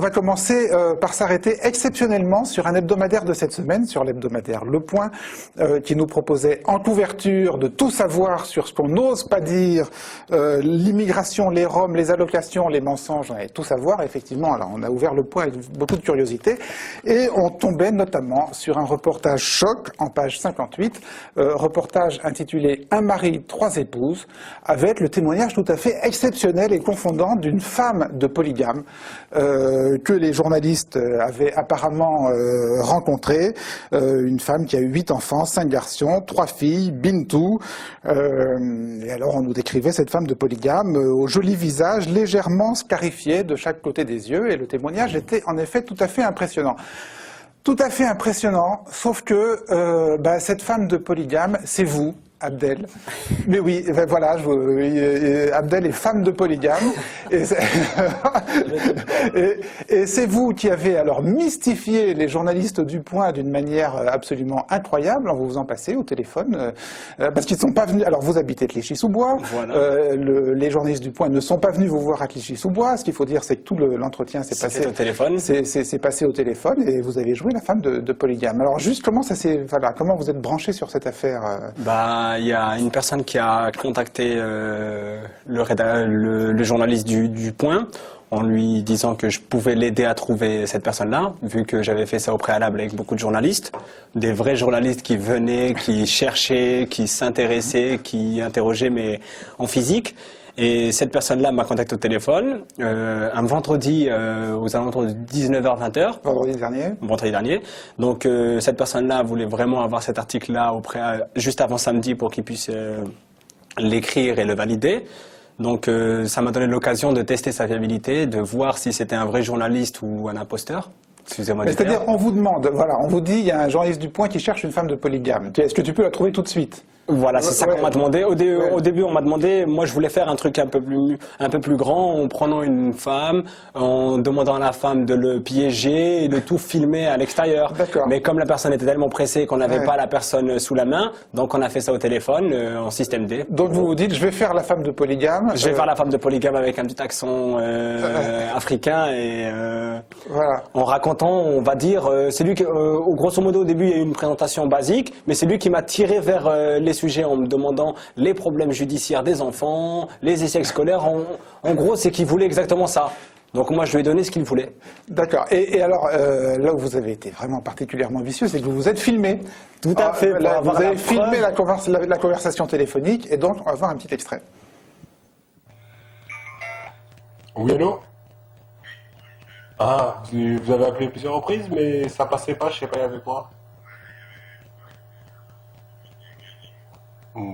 va commencer par s'arrêter exceptionnellement sur un hebdomadaire de cette semaine, sur l'hebdomadaire Le Point, qui nous proposait en couverture de tout savoir sur ce qu'on n'ose pas dire, l'immigration, les Roms, les allocations, les mensonges, on allait tout savoir. Effectivement, alors on a ouvert Le Point avec beaucoup de curiosité et on tombait notamment sur un reportage choc en page 58, reportage intitulé « Un mari, trois épouses », avec le témoignage tout à fait exceptionnel et confondant d'une femme de polygame que les journalistes avaient apparemment rencontrée, une femme qui a eu 8 enfants, 5 garçons, 3 filles, Bintou, et alors on nous décrivait cette femme de polygame au joli visage légèrement scarifié de chaque côté des yeux, et le témoignage était en effet tout à fait impressionnant. Tout à fait impressionnant, sauf que cette femme de polygame, c'est vous, Abdel. Mais oui, ben voilà, Abdel est femme de polygame. Et c'est vous qui avez alors mystifié les journalistes du Point d'une manière absolument incroyable en vous en passant au téléphone. Parce qu'ils ne sont pas venus. Alors vous habitez Clichy-sous-Bois. Voilà. Les journalistes du Point ne sont pas venus vous voir à Clichy-sous-Bois. Ce qu'il faut dire, c'est que tout l'entretien s'est passé au téléphone. C'est passé au téléphone et vous avez joué la femme de polygame. Alors juste comment ça s'est. Voilà, comment vous êtes branché sur cette affaire il y a une personne qui a contacté le journaliste du Point en lui disant que je pouvais l'aider à trouver cette personne-là, vu que j'avais fait ça au préalable avec beaucoup de journalistes, des vrais journalistes qui venaient, qui cherchaient, qui s'intéressaient, qui interrogeaient, mais en physique. Et cette personne-là m'a contacté au téléphone un vendredi aux alentours de 19h-20h. Vendredi dernier. Donc cette personne-là voulait vraiment avoir cet article-là juste avant samedi pour qu'il puisse l'écrire et le valider. Donc ça m'a donné l'occasion de tester sa fiabilité, de voir si c'était un vrai journaliste ou un imposteur. Excusez-moi. C'est-à-dire, on vous demande, voilà, on vous dit, il y a un journaliste du Point qui cherche une femme de polygame. Est-ce que tu peux la trouver tout de suite ? Voilà, c'est ça qu'on m'a demandé. Au début, on m'a demandé, moi je voulais faire un truc un peu plus grand, en prenant une femme, en demandant à la femme de le piéger et de tout filmer à l'extérieur. Mais comme la personne était tellement pressée qu'on n'avait pas la personne sous la main, donc on a fait ça au téléphone, en système D. Donc vous vous dites, je vais faire la femme de polygame. Je vais faire la femme de polygame avec un petit accent africain et voilà. En racontant, on va dire, c'est lui qui, grosso modo au début il y a eu une présentation basique, mais c'est lui qui m'a tiré vers les sujets en me demandant les problèmes judiciaires des enfants, les échecs scolaires. En gros, c'est qu'il voulait exactement ça. Donc moi, je lui ai donné ce qu'il voulait. D'accord. Et alors, là où vous avez été vraiment particulièrement vicieux, c'est que vous vous êtes filmé. Tout à fait. Vous avez filmé la conversation téléphonique, et donc on va voir un petit extrait. Oui, allô? Ah, vous avez appelé plusieurs reprises, mais ça passait pas, je sais pas, il y avait quoi?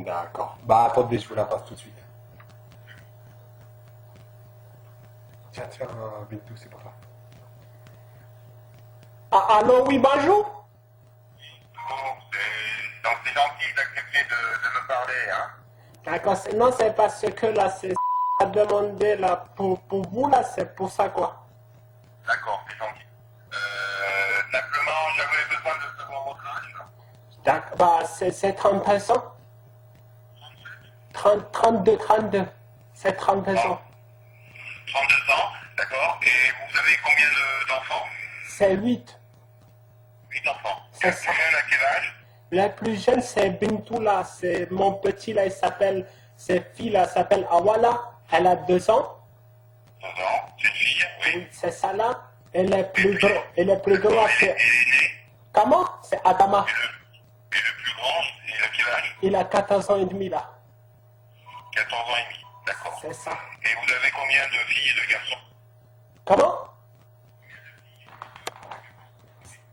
D'accord. Bah attendez, je vous la passe tout de suite. Tiens, Bintou, c'est pour toi. Ah, allô, oui, bonjour? Donc c'est gentil d'accepter de me parler, hein. D'accord, non, c'est parce que là, c'est à demander là, pour vous, là, c'est pour ça, quoi. D'accord, c'est gentil. Simplement, j'avais besoin de savoir votre âge. D'accord, bah c'est 30 ans. 32. C'est 32 ans. 32 ans, d'accord. Et vous avez combien d'enfants? C'est 8. 8 enfants. C'est ça. À quel âge? La plus jeune, c'est Bintou, là. C'est mon petit, là, cette fille, là, s'appelle Awala. Elle a 2 ans. 2 ans, c'est une fille, oui. C'est ça, là. Et le plus grand, c'est... Comment? C'est Adama. Et le plus grand, il a quel âge? Il a 14 ans et demi, là. 14 ans et demi, d'accord. C'est ça. Et vous avez combien de filles et de garçons? Comment?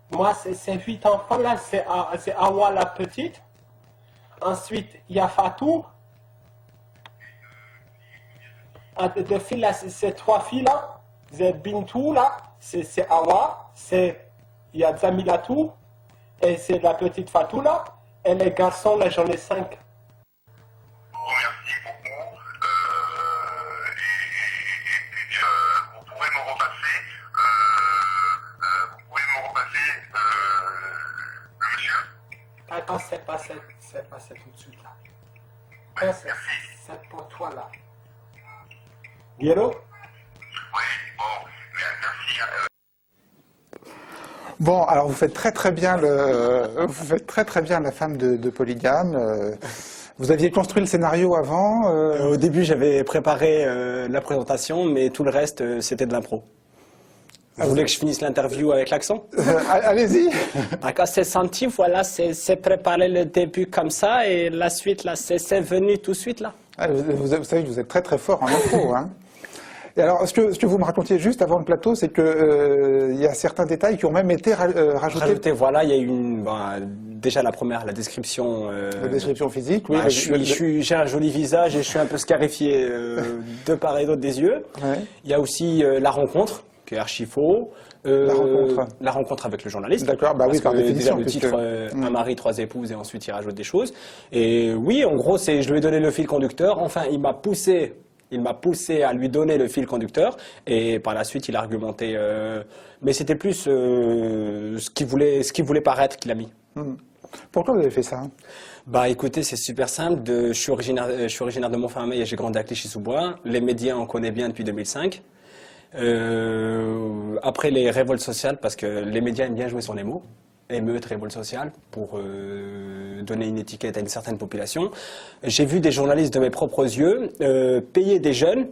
Moi, c'est 8 enfants, là. C'est Awa, la petite. Ensuite, il y a Fatou. Deux filles, là, c'est 3 filles, là. C'est Bintou, là. C'est Awa. Il y a Zamilatou. Et c'est la petite Fatou, là. Et les garçons, là, j'en ai 5. Merci beaucoup. Vous pouvez me repasser le monsieur? D'accord, c'est passé tout de suite, là. Merci. C'est pour toi, là. Guéro? Oui, bon, merci. Bon, alors vous faites très bien la femme de polygame. Vous aviez construit le scénario avant Au début, j'avais préparé la présentation, mais tout le reste, c'était de l'impro. Vous voulez que je finisse l'interview avec l'accent? Allez-y. D'accord, c'est senti, voilà, c'est préparé le début comme ça, et la suite, là, c'est venu tout de suite, là. Vous savez que vous êtes très fort en impro, hein. Et alors, ce que vous me racontiez juste avant le plateau, c'est que y a certains détails qui ont même été rajoutés. Voilà, il y a eu déjà la première, la description. La description physique, oui. J'ai un joli visage et je suis un peu scarifié de part et d'autre des yeux. Ouais. Il y a aussi la rencontre, qui est archi faux. La rencontre avec le journaliste. D'accord, bah oui, par définition. Déjà le titre, un mari, 3 épouses, et ensuite il rajoute des choses. Et oui, en gros, je lui ai donné le fil conducteur. Enfin, il m'a poussé à lui donner le fil conducteur, et par la suite il a argumenté, mais c'était plus ce qu'il voulait paraître qu'il a mis. Pourquoi vous avez fait ça? Bah écoutez, c'est super simple. Je suis originaire de Montfermeil et j'ai grandi à Clichy-sous-Bois. Les médias on connaît bien depuis 2005. Après les révoltes sociales, parce que les médias aiment bien jouer sur les mots. Émeute, révolte sociale, pour donner une étiquette à une certaine population. J'ai vu des journalistes de mes propres yeux payer des jeunes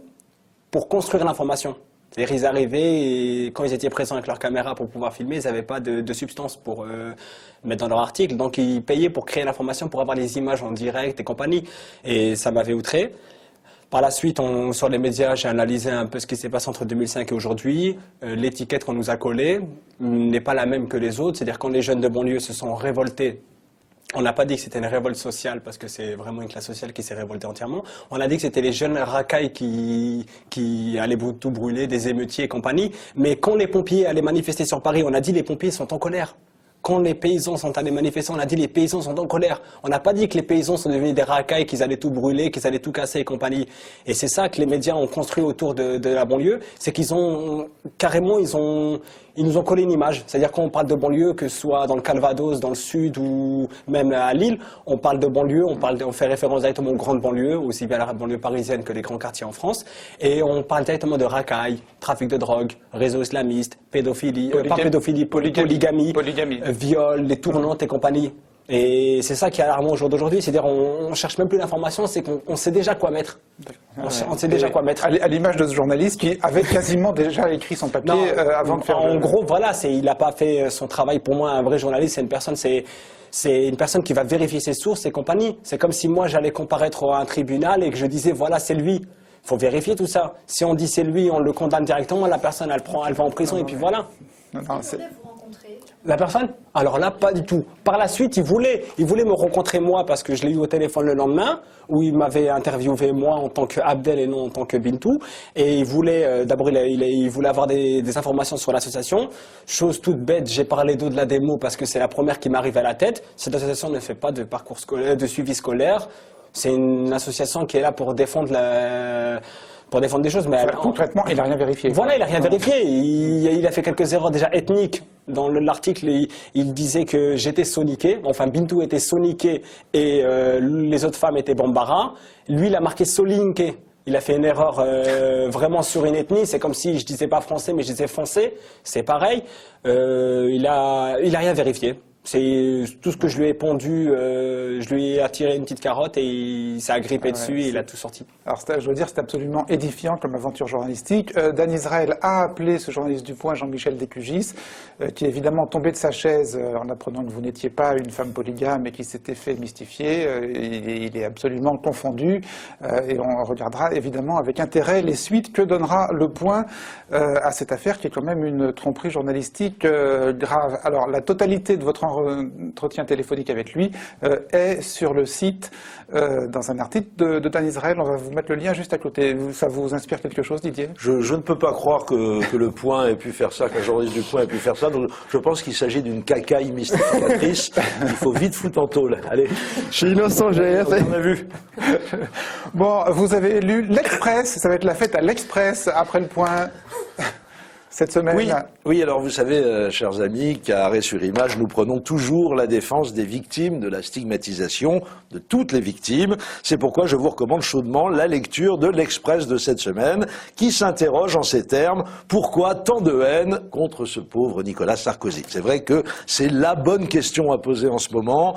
pour construire l'information. C'est-à-dire ils arrivaient et quand ils étaient présents avec leur caméra pour pouvoir filmer, ils n'avaient pas de substance pour mettre dans leur article. Donc ils payaient pour créer l'information, pour avoir les images en direct et compagnie. Et ça m'avait outré. Par la suite, sur les médias, j'ai analysé un peu ce qui s'est passé entre 2005 et aujourd'hui. L'étiquette qu'on nous a collée n'est pas la même que les autres. C'est-à-dire quand les jeunes de banlieue se sont révoltés, on n'a pas dit que c'était une révolte sociale parce que c'est vraiment une classe sociale qui s'est révoltée entièrement. On a dit que c'était les jeunes racailles qui allaient tout brûler, des émeutiers et compagnie. Mais quand les pompiers allaient manifester sur Paris, on a dit les pompiers sont en colère. Quand les paysans sont allés manifester, on a dit les paysans sont en colère. On n'a pas dit que les paysans sont devenus des racailles, qu'ils allaient tout brûler, qu'ils allaient tout casser et compagnie. Et c'est ça que les médias ont construit autour de la banlieue, c'est qu'ils ont carrément, ils nous ont collé une image. C'est-à-dire qu'on parle de banlieue, que ce soit dans le Calvados, dans le sud ou même à Lille, on parle de banlieue, on fait référence directement aux grandes banlieues, aussi bien à la banlieue parisienne que les grands quartiers en France, et on parle directement de racailles, trafic de drogue, réseau islamiste, pédophilie, polygamie. Viol, les tournantes et compagnie. Et c'est ça qui est alarmant au jour d'aujourd'hui, c'est-à-dire on cherche même plus l'information, c'est qu'on sait déjà quoi mettre. On sait déjà quoi mettre. À l'image de ce journaliste qui avait quasiment déjà écrit son papier avant de faire. En gros, voilà, il n'a pas fait son travail. Pour moi, un vrai journaliste, c'est une personne qui va vérifier ses sources et compagnie. C'est comme si moi j'allais comparaître à un tribunal et que je disais voilà, c'est lui. Il faut vérifier tout ça. Si on dit c'est lui, on le condamne directement, la personne elle va en prison et puis voilà. La personne? Alors là, pas du tout. Par la suite, il voulait me rencontrer moi parce que je l'ai eu au téléphone le lendemain où il m'avait interviewé moi en tant que Abdel et non en tant que Bintou. Et il voulait, d'abord, il voulait avoir des informations sur l'association. Chose toute bête, j'ai parlé d'eau de la démo parce que c'est la première qui m'arrive à la tête. Cette association ne fait pas de parcours scolaire, de suivi scolaire. C'est une association qui est là pour défendre des choses, mais concrètement, il n'a rien vérifié. Voilà, il n'a rien vérifié. Il a fait quelques erreurs déjà ethniques. Dans l'article, il disait que j'étais soniqué, enfin Bintou était soniqué et les autres femmes étaient bambara. Lui, il a marqué solinqué. Il a fait une erreur vraiment sur une ethnie. C'est comme si je disais pas français, mais je disais foncé. C'est pareil. Il a rien vérifié. C'est tout ce que je lui ai pondu, je lui ai attiré une petite carotte et il s'est agrippé dessus et il a tout sorti. Alors je veux dire, c'est absolument édifiant comme aventure journalistique. Dan Israël a appelé ce journaliste du Point, Jean-Michel Descugis, qui est évidemment tombé de sa chaise en apprenant que vous n'étiez pas une femme polygame et qui s'était fait mystifier. Il est absolument confondu et on regardera évidemment avec intérêt les suites que donnera le Point à cette affaire qui est quand même une tromperie journalistique grave. Alors la totalité de votre entretien téléphonique avec lui est sur le site dans un article de Dan Israël. On va vous mettre le lien juste à côté. Ça vous inspire quelque chose, Didier? Je ne peux pas croire que le Point ait pu faire ça, qu'un journaliste du Point ait pu faire ça. Donc, je pense qu'il s'agit d'une cacaille mystificatrice. Il faut vite foutre en tôle. Allez. Je suis innocent, j'ai rien fait. On a vu. Bon, vous avez lu l'Express. Ça va être la fête à l'Express après le Point. cette semaine. Oui, alors vous savez, chers amis, qu'à Arrêt sur Image, nous prenons toujours la défense des victimes, de la stigmatisation de toutes les victimes. C'est pourquoi je vous recommande chaudement la lecture de l'Express de cette semaine, qui s'interroge en ces termes: pourquoi tant de haine contre ce pauvre Nicolas Sarkozy? C'est vrai que c'est la bonne question à poser en ce moment.